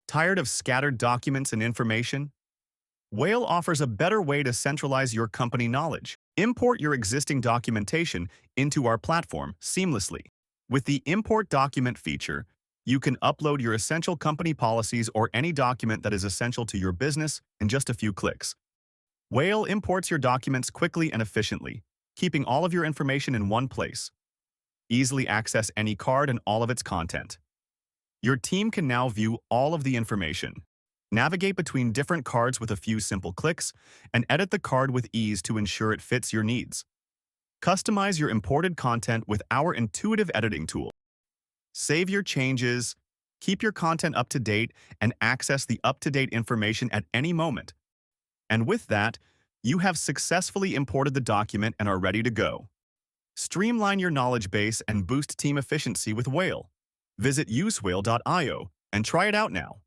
Tired of scattered documents and information? Whale offers a better way to centralize your company knowledge. Import your existing documentation into our platform seamlessly. With the Import Document feature, you can upload your essential company policies or any document that is essential to your business in just a few clicks. Whale imports your documents quickly and efficiently, keeping all of your information in one place. Easily access any card and all of its content. Your team can now view all of the information, navigate between different cards with a few simple clicks, and edit the card with ease to ensure it fits your needs. Customize your imported content with our intuitive editing tool. Save your changes, keep your content up to date, and access the up-to-date information at any moment. And with that, you have successfully imported the document and are ready to go. Streamline your knowledge base and boost team efficiency with Whale. Visit usewhale.io and try it out now.